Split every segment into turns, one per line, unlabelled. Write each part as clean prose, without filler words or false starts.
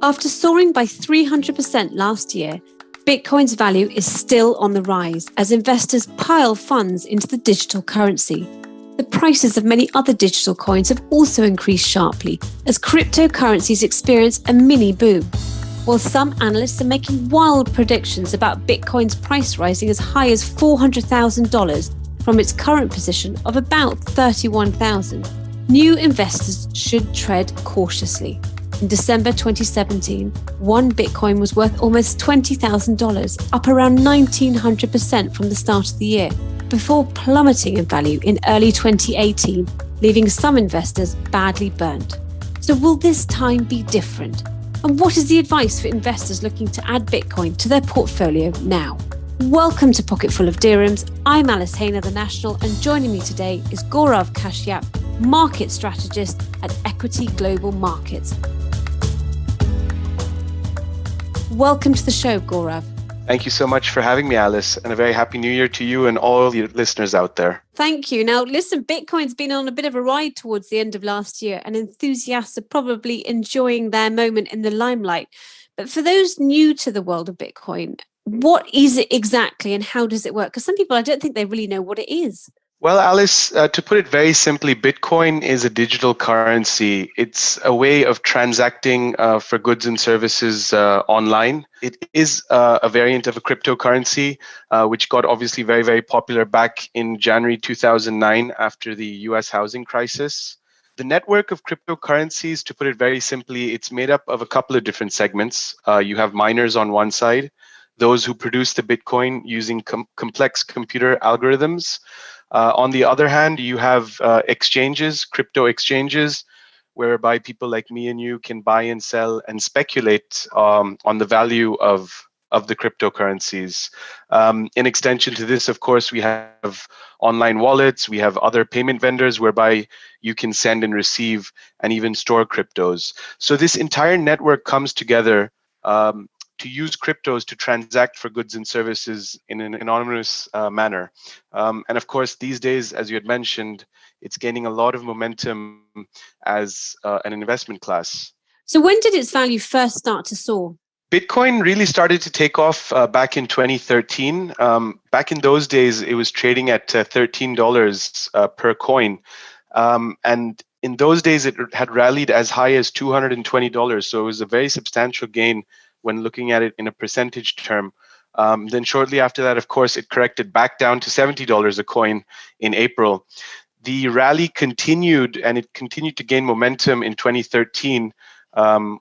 After soaring by 300% last year, Bitcoin's value is still on the rise as investors pile funds into the digital currency. The prices of many other digital coins have also increased sharply as cryptocurrencies experience a mini boom. While some analysts are making wild predictions about Bitcoin's price rising as high as $400,000 from its current position of about $31,000, new investors should tread cautiously. In December 2017, one Bitcoin was worth almost $20,000, up around 1,900% from the start of the year, before plummeting in value in early 2018, leaving some investors badly burnt. So will this time be different? And what is the advice for investors looking to add Bitcoin to their portfolio now? Welcome to Pocketful of Dirhams. I'm Haine, the National, and joining me today is Gaurav Kashyap, market strategist at Equiti Global Markets. Welcome to the show, Gaurav.
Thank you so much for having me, Alice, and a very happy new year to you and all your listeners out there.
Thank you. Now, listen, Bitcoin's been on a bit of a ride towards the end of last year, and enthusiasts are probably enjoying their moment in the limelight. But for those new to the world of Bitcoin, what is it exactly and how does it work? Because some people, I don't think they really know what it is.
Well, Alice, to put it very simply, Bitcoin is a digital currency. It's a way of transacting for goods and services online. It is a variant of a cryptocurrency, which got obviously very, very popular back in January 2009 after the US housing crisis. The network of cryptocurrencies, to put it very simply, it's made up of a couple of different segments. You have miners on one side, those who produce the Bitcoin using complex computer algorithms. On the other hand, you have exchanges, crypto exchanges, whereby people like me and you can buy and sell and speculate on the value of the cryptocurrencies. In extension to this, of course, we have online wallets, we have other payment vendors whereby you can send and receive and even store cryptos. So this entire network comes together to use cryptos to transact for goods and services in an anonymous manner. And of course, these days, as you had mentioned, it's gaining a lot of momentum as an investment class.
So when did its value first start to soar?
Bitcoin really started to take off back in 2013. Back in those days, it was trading at $13 per coin. And in those days, it had rallied as high as $220. So it was a very substantial gain when looking at it in a percentage term. Then shortly after that, of course, it corrected back down to $70 a coin in April. The rally continued, and it continued to gain momentum in 2013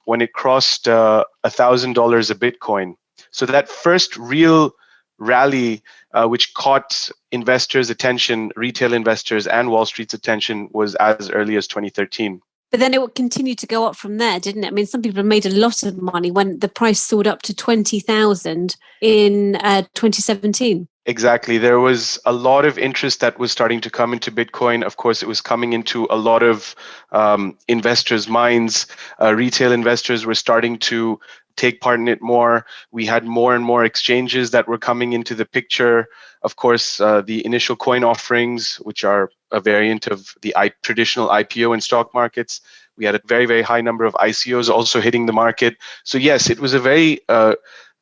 when it crossed $1,000 a Bitcoin. So that first real rally, which caught investors' attention, retail investors, and Wall Street's attention, was as early as 2013.
But then it would continue to go up from there, didn't it? I mean, some people have made a lot of money when the price soared up to 20,000 in 2017.
Exactly. There was a lot of interest that was starting to come into Bitcoin. Of course, it was coming into a lot of investors' minds. Retail investors were starting to take part in it more. We had more and more exchanges that were coming into the picture. Of course, the initial coin offerings, which are a variant of the traditional IPO in stock markets. We had a very, very high number of ICOs also hitting the market. So yes, it was a very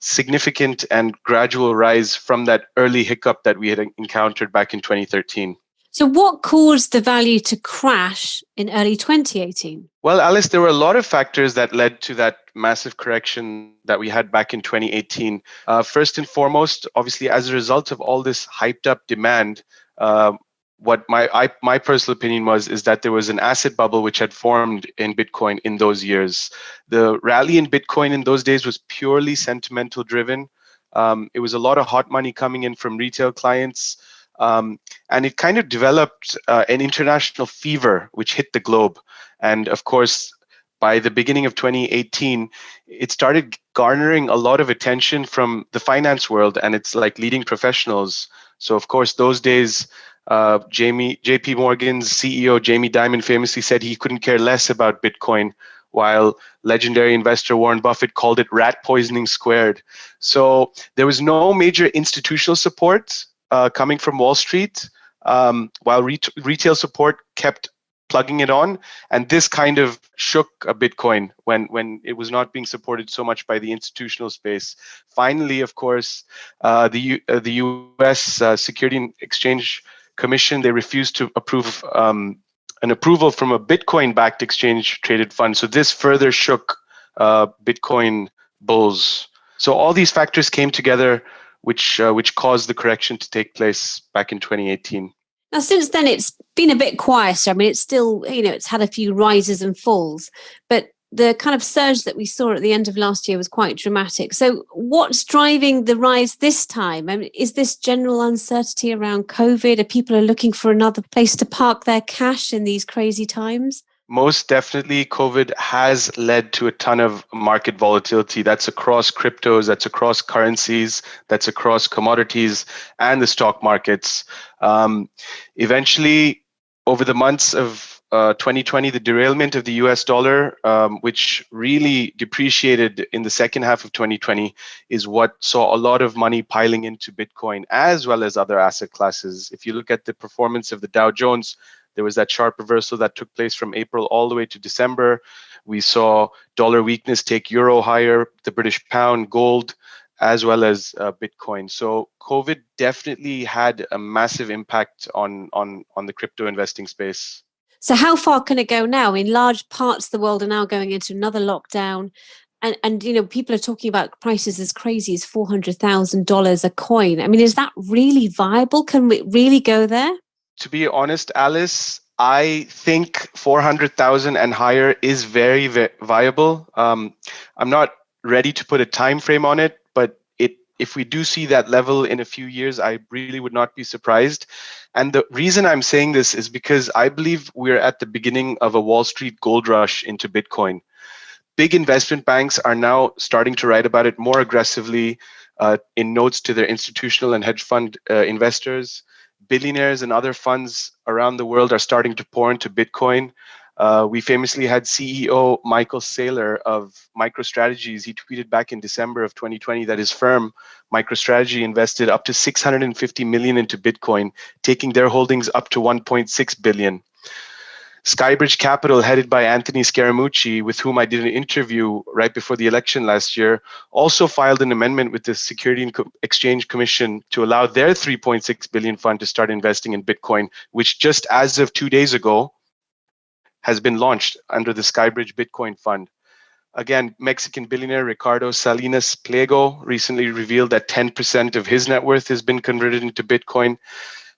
significant and gradual rise from that early hiccup that we had encountered back in 2013.
So what caused the value to crash in early 2018?
Well, Alice, there were a lot of factors that led to that massive correction that we had back in 2018. First and foremost, obviously, as a result of all this hyped up demand, what my personal opinion is that there was an asset bubble which had formed in Bitcoin in those years. The rally in Bitcoin in those days was purely sentimental driven. It was a lot of hot money coming in from retail clients. And it kind of developed an international fever which hit the globe. And of course, by the beginning of 2018, it started garnering a lot of attention from the finance world and its leading professionals. So of course, those days, JP Morgan's CEO, Jamie Dimon, famously said he couldn't care less about Bitcoin, while legendary investor Warren Buffett called it rat poisoning squared. So there was no major institutional support coming from Wall Street, while retail support kept plugging it on, and this kind of shook a Bitcoin when it was not being supported so much by the institutional space. Finally, of course, the U.S. Security and Exchange Commission, they refused to approve an approval from a Bitcoin-backed exchange-traded fund. So this further shook Bitcoin bulls. So all these factors came together, which caused the correction to take place back in 2018.
Now, since then, it's been a bit quieter. I mean, it's still, it's had a few rises and falls, but the kind of surge that we saw at the end of last year was quite dramatic. So what's driving the rise this time? I mean, is this general uncertainty around COVID? Are people looking for another place to park their cash in these crazy times?
Most definitely, COVID has led to a ton of market volatility. That's across cryptos, that's across currencies, that's across commodities and the stock markets. Eventually, over the months of 2020, the derailment of the US dollar, which really depreciated in the second half of 2020, is what saw a lot of money piling into Bitcoin as well as other asset classes. If you look at the performance of the Dow Jones, there was that sharp reversal that took place from April all the way to December. We saw dollar weakness take euro higher, the British pound, gold, as well as Bitcoin. So COVID definitely had a massive impact on the crypto investing space.
So how far can it go now? In large parts of the world are now going into another lockdown. And people are talking about prices as crazy as $400,000 a coin. I mean, is that really viable? Can we really go there?
To be honest, Alice, I think 400,000 and higher is very, very viable. I'm not ready to put a time frame on it, but if we do see that level in a few years, I really would not be surprised. And the reason I'm saying this is because I believe we're at the beginning of a Wall Street gold rush into Bitcoin. Big investment banks are now starting to write about it more aggressively in notes to their institutional and hedge fund investors. Billionaires and other funds around the world are starting to pour into Bitcoin. We famously had CEO Michael Saylor of MicroStrategies. He tweeted back in December of 2020 that his firm, MicroStrategy, invested up to 650 million into Bitcoin, taking their holdings up to 1.6 billion. Skybridge Capital, headed by Anthony Scaramucci, with whom I did an interview right before the election last year, also filed an amendment with the Security and Exchange Commission to allow their 3.6 billion fund to start investing in Bitcoin, which just as of 2 days ago has been launched under the Skybridge Bitcoin Fund. Again, Mexican billionaire Ricardo Salinas Pliego recently revealed that 10% of his net worth has been converted into Bitcoin.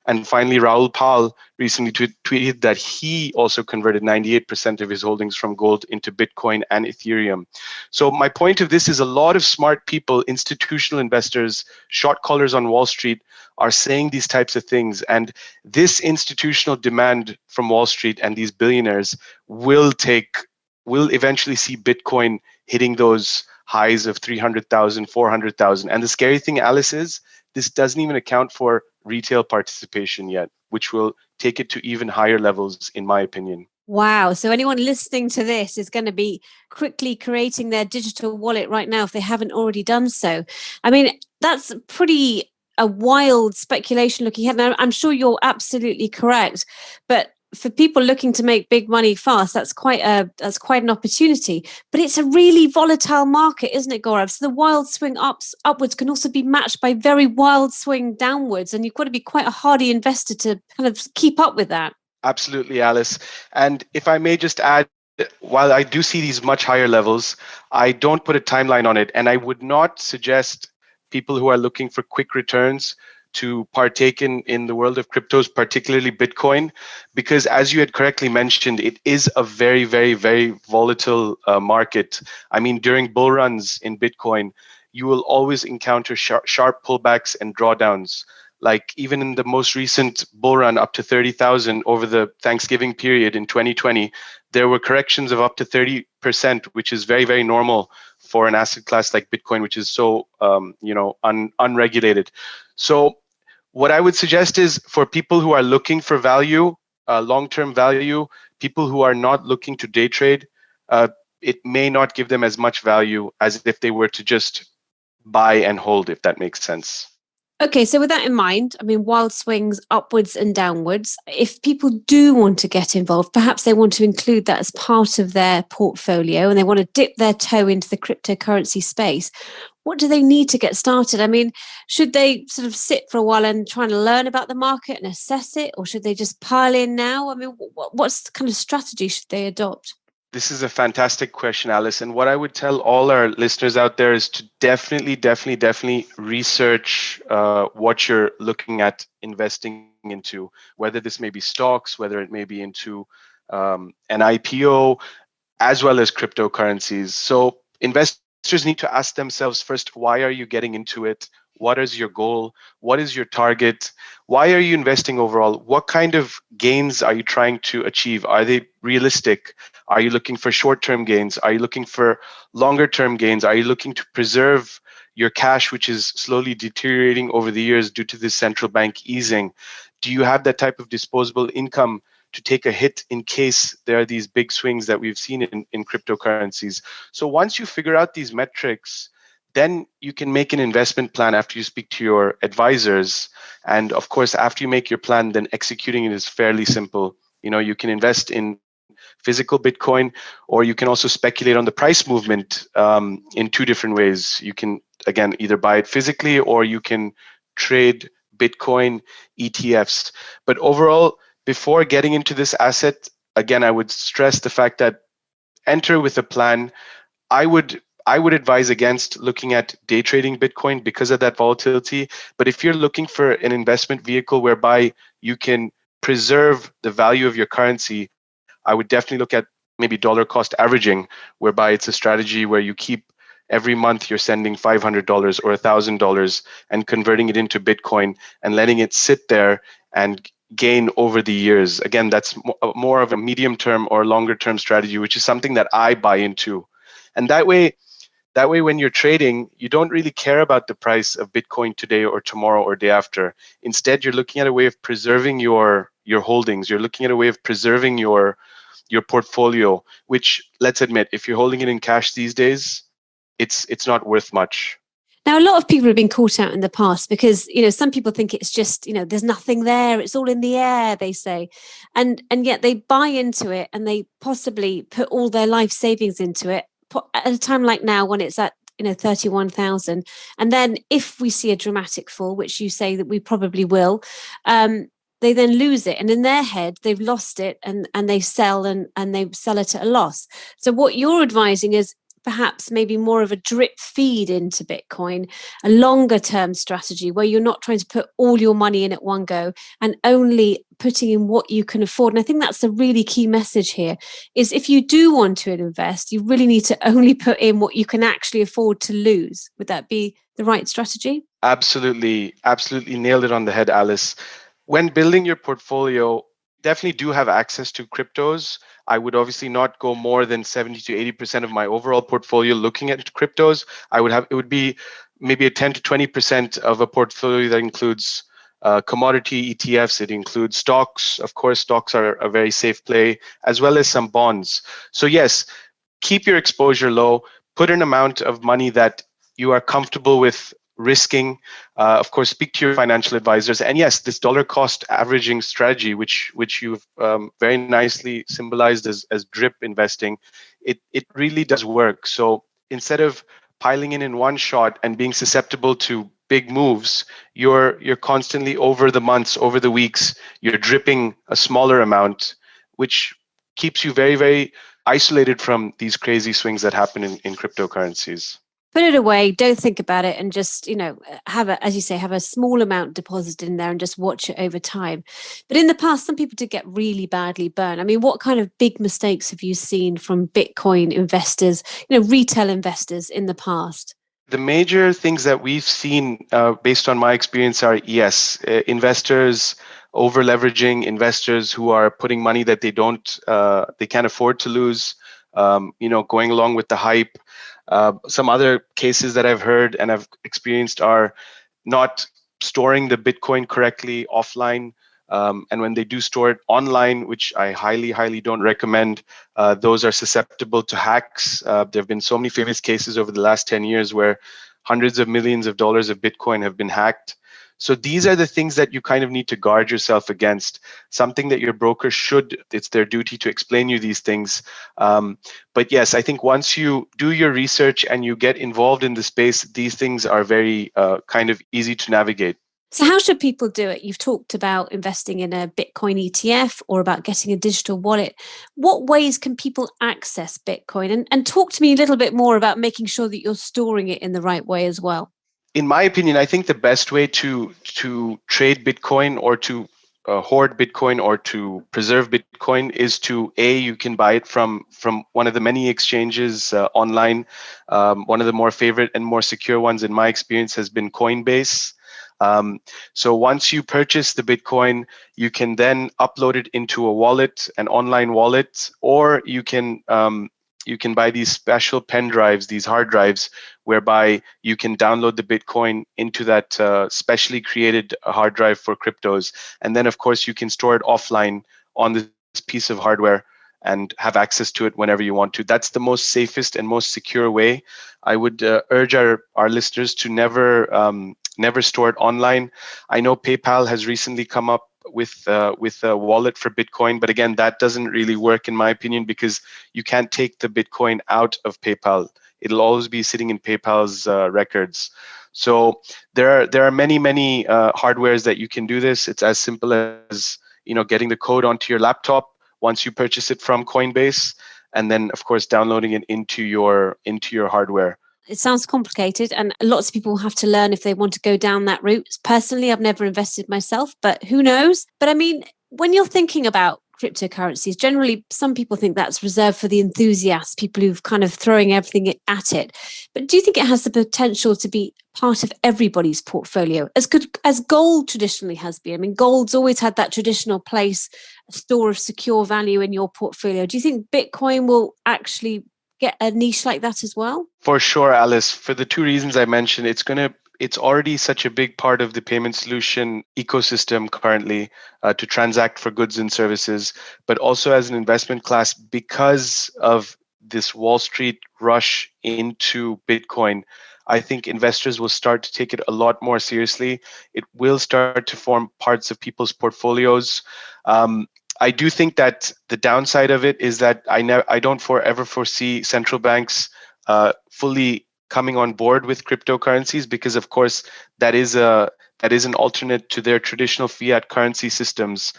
And finally, Raul Pal recently tweeted that he also converted 98% of his holdings from gold into Bitcoin and Ethereum. So my point of this is a lot of smart people, institutional investors, short callers on Wall Street are saying these types of things. And this institutional demand from Wall Street and these billionaires will eventually see Bitcoin hitting those highs of 300,000, 400,000. And the scary thing, Alice, is this doesn't even account for retail participation yet, which will take it to even higher levels, in my opinion.
Wow. So anyone listening to this is going to be quickly creating their digital wallet right now if they haven't already done so. I mean, that's pretty a wild speculation looking ahead. Now, I'm sure you're absolutely correct, but for people looking to make big money fast, that's quite an opportunity. But it's a really volatile market, isn't it, Gaurav? So the wild swing upwards can also be matched by very wild swing downwards, and you've got to be quite a hardy investor to kind of keep up with that.
Absolutely, Alice. And if I may just add, while I do see these much higher levels, I don't put a timeline on it, and I would not suggest people who are looking for quick returns to partake in the world of cryptos, particularly Bitcoin, because as you had correctly mentioned, it is a very, very, very volatile market. I mean, during bull runs in Bitcoin, you will always encounter sharp pullbacks and drawdowns. Like even in the most recent bull run up to 30,000 over the Thanksgiving period in 2020, there were corrections of up to 30%, which is very, very normal for an asset class like Bitcoin, which is so unregulated. So what I would suggest is for people who are looking for value, long-term value, people who are not looking to day trade, it may not give them as much value as if they were to just buy and hold, if that makes sense.
Okay, so with that in mind, I mean, wild swings upwards and downwards. If people do want to get involved, perhaps they want to include that as part of their portfolio and they want to dip their toe into the cryptocurrency space. What do they need to get started? I mean, should they sort of sit for a while and try and learn about the market and assess it, or should they just pile in now? I mean, what's the kind of strategy should they adopt?
This is a fantastic question, Alice. And what I would tell all our listeners out there is to definitely research what you're looking at investing into, whether this may be stocks, whether it may be into an IPO, as well as cryptocurrencies. So investors need to ask themselves first, why are you getting into it? What is your goal? What is your target? Why are you investing overall? What kind of gains are you trying to achieve? Are they realistic? Are you looking for short-term gains? Are you looking for longer-term gains? Are you looking to preserve your cash, which is slowly deteriorating over the years due to this central bank easing? Do you have that type of disposable income to take a hit in case there are these big swings that we've seen in cryptocurrencies? So once you figure out these metrics, then you can make an investment plan after you speak to your advisors. And of course, after you make your plan, then executing it is fairly simple. You can invest in physical Bitcoin, or you can also speculate on the price movement in two different ways. You can, again, either buy it physically or you can trade Bitcoin ETFs. But overall, before getting into this asset, again, I would stress the fact that enter with a plan. I would advise against looking at day trading Bitcoin because of that volatility. But if you're looking for an investment vehicle whereby you can preserve the value of your currency, I would definitely look at maybe dollar cost averaging, whereby it's a strategy where you keep every month you're sending $500 or $1,000 and converting it into Bitcoin and letting it sit there and gain over the years. Again, that's more of a medium term or longer term strategy, which is something that I buy into. And that way when you're trading, you don't really care about the price of Bitcoin today or tomorrow or day after. Instead, you're looking at a way of preserving your holdings. You're looking at a way of preserving your portfolio, which, let's admit, if you're holding it in cash these days, it's not worth much.
Now, a lot of people have been caught out in the past because, some people think it's just, there's nothing there. It's all in the air, they say. And yet they buy into it and they possibly put all their life savings into it at a time like now when it's at, 31,000. And then if we see a dramatic fall, which you say that we probably will, they then lose it. And in their head, they've lost it and they sell and they sell it at a loss. So what you're advising is perhaps maybe more of a drip feed into Bitcoin, a longer term strategy where you're not trying to put all your money in at one go and only putting in what you can afford. And I think that's the really key message here is if you do want to invest, you really need to only put in what you can actually afford to lose. Would that be the right strategy?
Absolutely nailed it on the head, Alice. When building your portfolio, definitely do have access to cryptos. I would obviously not go more than 70 to 80% of my overall portfolio looking at cryptos. It would be maybe a 10 to 20% of a portfolio that includes commodity ETFs. It includes stocks. Of course, stocks are a very safe play, as well as some bonds. So yes, keep your exposure low, put an amount of money that you are comfortable with risking. Of course, speak to your financial advisors. And yes, this dollar cost averaging strategy, which you've very nicely symbolized as drip investing, it really does work. So instead of piling in one shot and being susceptible to big moves, you're constantly over the months, over the weeks, you're dripping a smaller amount, which keeps you very, very isolated from these crazy swings that happen in cryptocurrencies.
Put it away, don't think about it, and just have as you say, have a small amount deposited in there and just watch it over time. But in the past, some people did get really badly burned. I mean, what kind of big mistakes have you seen from Bitcoin investors, retail investors in the past?
The major things that we've seen, based on my experience, are yes, investors over leveraging, investors who are putting money that they can't afford to lose, going along with the hype. Some other cases that I've heard and I've experienced are not storing the Bitcoin correctly offline. And when they do store it online, which I highly, highly don't recommend, those are susceptible to hacks. There have been so many famous cases over the last 10 years where hundreds of millions of dollars of Bitcoin have been hacked. So these are the things that you kind of need to guard yourself against. Something that your broker should, it's their duty to explain you these things. But yes, I think once you do your research and you get involved in the space, these things are very kind of easy to navigate.
So, how should people do it? You've talked about investing in a Bitcoin ETF or about getting a digital wallet. What ways can people access Bitcoin? And talk to me a little bit more about making sure that you're storing it in the right way as well.
In my opinion, I think the best way to trade Bitcoin or to hoard Bitcoin or to preserve Bitcoin is to you can buy it from one of the many exchanges online. One of the more favorite and more secure ones, in my experience, has been Coinbase. Um, so once you purchase the Bitcoin, you can then upload it into a wallet, an online wallet, or you can buy these special pen drives, these hard drives, whereby you can download the Bitcoin into that specially created hard drive for cryptos. And then, of course, you can store it offline on this piece of hardware and have access to it whenever you want to. That's the most safest and most secure way. I would urge our listeners to never store it online. I know PayPal has recently come up with a wallet for Bitcoin, but again, that doesn't really work in my opinion because you can't take the Bitcoin out of PayPal. It'll always be sitting in PayPal's records. So there are many hardwares that you can do this. It's as simple as getting the code onto your laptop once you purchase it from Coinbase, and then of course downloading it into your hardware.
It sounds complicated, and lots of people have to learn if they want to go down that route. Personally, I've never invested myself, but who knows? But I mean, when you're thinking about cryptocurrencies, generally some people think that's reserved for the enthusiasts, people who've kind of throwing everything at it. But do you think it has the potential to be part of everybody's portfolio, as good as gold traditionally has been? I mean, gold's always had that traditional place, a store of secure value in your portfolio. Do you think Bitcoin will actually get a niche like that as well?
For sure, Alice. For the two reasons I mentioned, it's already such a big part of the payment solution ecosystem currently to transact for goods and services, but also as an investment class because of this Wall Street rush into Bitcoin. I think investors will start to take it a lot more seriously. It will start to form parts of people's portfolios. I do think that the downside of it is that I don't ever foresee central banks fully coming on board with cryptocurrencies because, of course, that is an alternate to their traditional fiat currency systems,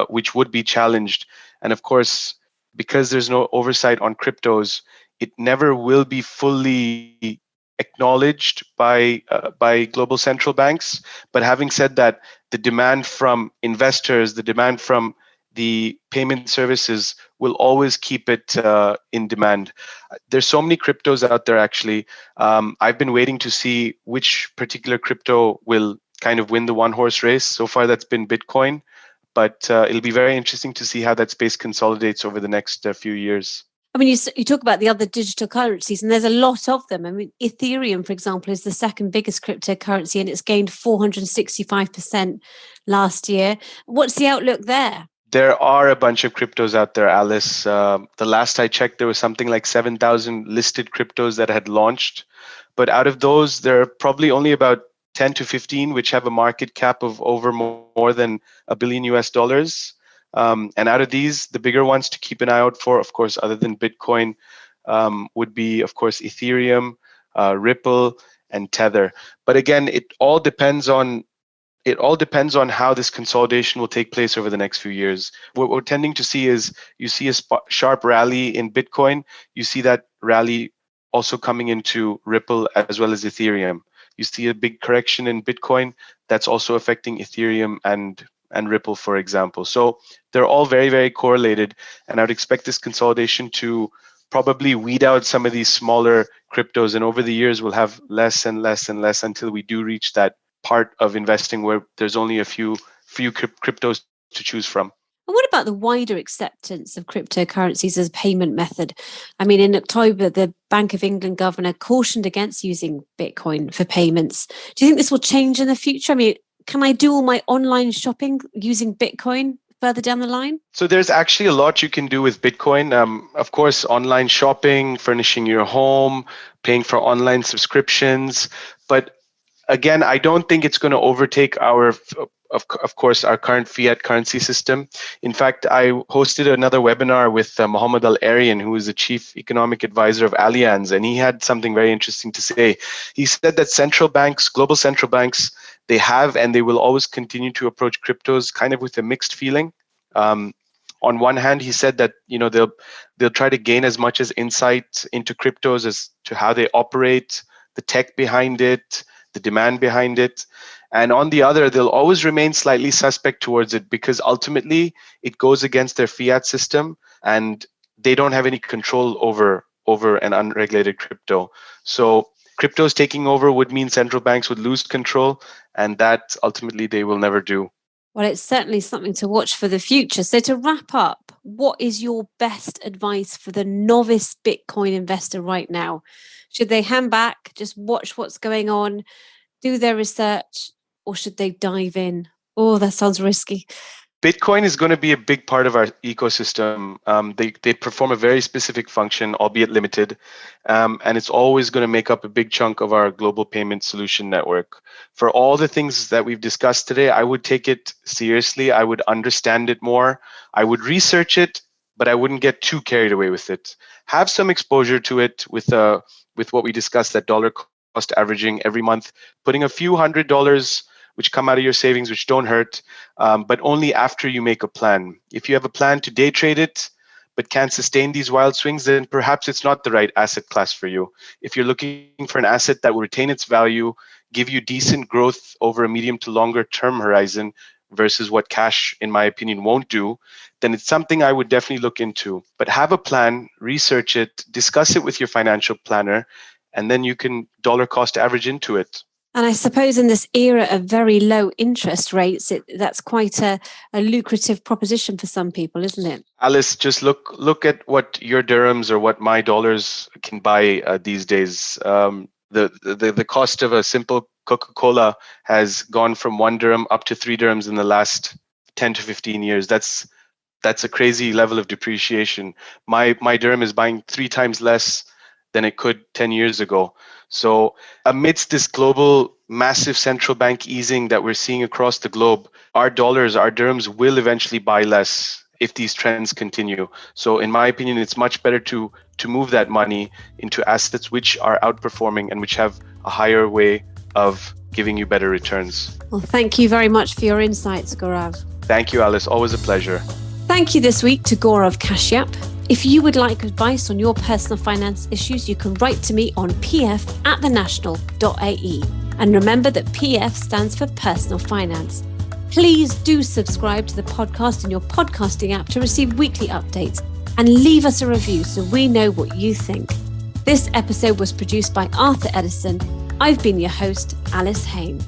which would be challenged. And of course, because there's no oversight on cryptos, it never will be fully acknowledged by global central banks. But having said that, the demand from investors, the demand from the payment services will always keep it in demand. There's so many cryptos out there, actually. I've been waiting to see which particular crypto will kind of win the one horse race. So far, that's been Bitcoin, but it'll be very interesting to see how that space consolidates over the next few years.
I mean, you talk about the other digital currencies, and there's a lot of them. I mean, Ethereum, for example, is the second biggest cryptocurrency, and it's gained 465% last year. What's the outlook there?
There are a bunch of cryptos out there, Alice. The last I checked, there was something like 7,000 listed cryptos that had launched. But out of those, there are probably only about 10 to 15 which have a market cap of over more than $1 billion US. And out of these, the bigger ones to keep an eye out for, of course, other than Bitcoin, would be, of course, Ethereum, Ripple, and Tether. But again, it all depends on how this consolidation will take place over the next few years. What we're tending to see is you see a sharp rally in Bitcoin. You see that rally also coming into Ripple as well as Ethereum. You see a big correction in Bitcoin that's also affecting Ethereum and Ripple, for example. So they're all very, very correlated. And I would expect this consolidation to probably weed out some of these smaller cryptos. And over the years, we'll have less and less and less until we do reach that part of investing where there's only a few cryptos to choose from.
And what about the wider acceptance of cryptocurrencies as a payment method? I mean, in October, the Bank of England governor cautioned against using Bitcoin for payments. Do you think this will change in the future? I mean, can I do all my online shopping using Bitcoin further down the line?
So there's actually a lot you can do with Bitcoin. Of course, online shopping, furnishing your home, paying for online subscriptions. But Again, I don't think it's going to overtake of course, our current fiat currency system. In fact, I hosted another webinar with Mohammed Al-Arian, who is the chief economic advisor of Allianz, and he had something very interesting to say. He said that central banks, global central banks, they have and they will always continue to approach cryptos kind of with a mixed feeling. On one hand, he said that they'll try to gain as much as insight into cryptos as to how they operate, the tech behind it, the demand behind it. And on the other, they'll always remain slightly suspect towards it because ultimately it goes against their fiat system and they don't have any control over an unregulated crypto. So cryptos taking over would mean central banks would lose control, and that ultimately they will never do.
Well, it's certainly something to watch for the future. So to wrap up, what is your best advice for the novice Bitcoin investor right now? Should they hang back, just watch what's going on, do their research, or should they dive in? Oh, that sounds risky.
Bitcoin is going to be a big part of our ecosystem. They perform a very specific function, albeit limited, and it's always going to make up a big chunk of our global payment solution network. For all the things that we've discussed today, I would take it seriously. I would understand it more. I would research it, but I wouldn't get too carried away with it. Have some exposure to it with what we discussed, that dollar cost averaging every month, putting a few $100s which come out of your savings, which don't hurt, but only after you make a plan. If you have a plan to day trade it, but can't sustain these wild swings, then perhaps it's not the right asset class for you. If you're looking for an asset that will retain its value, give you decent growth over a medium to longer term horizon versus what cash, in my opinion, won't do, then it's something I would definitely look into. But have a plan, research it, discuss it with your financial planner, and then you can dollar cost average into it.
And I suppose in this era of very low interest rates, that's quite a lucrative proposition for some people, isn't it?
Alice, just look at what your dirhams or what my dollars can buy these days. The cost of a simple Coca-Cola has gone from 1 dirham up to 3 dirhams in the last 10 to 15 years. That's a crazy level of depreciation. My dirham is buying 3 times less than it could 10 years ago. So amidst this global massive central bank easing that we're seeing across the globe, our dollars, our dirhams will eventually buy less if these trends continue. So in my opinion, it's much better to move that money into assets which are outperforming and which have a higher way of giving you better returns.
Well, thank you very much for your insights, Gaurav.
Thank you, Alice. Always a pleasure.
Thank you this week to Gaurav Kashyap. If you would like advice on your personal finance issues, you can write to me on pf@thenational.ae. And remember that PF stands for personal finance. Please do subscribe to the podcast in your podcasting app to receive weekly updates and leave us a review so we know what you think. This episode was produced by Arthur Edison. I've been your host, Alice Haine.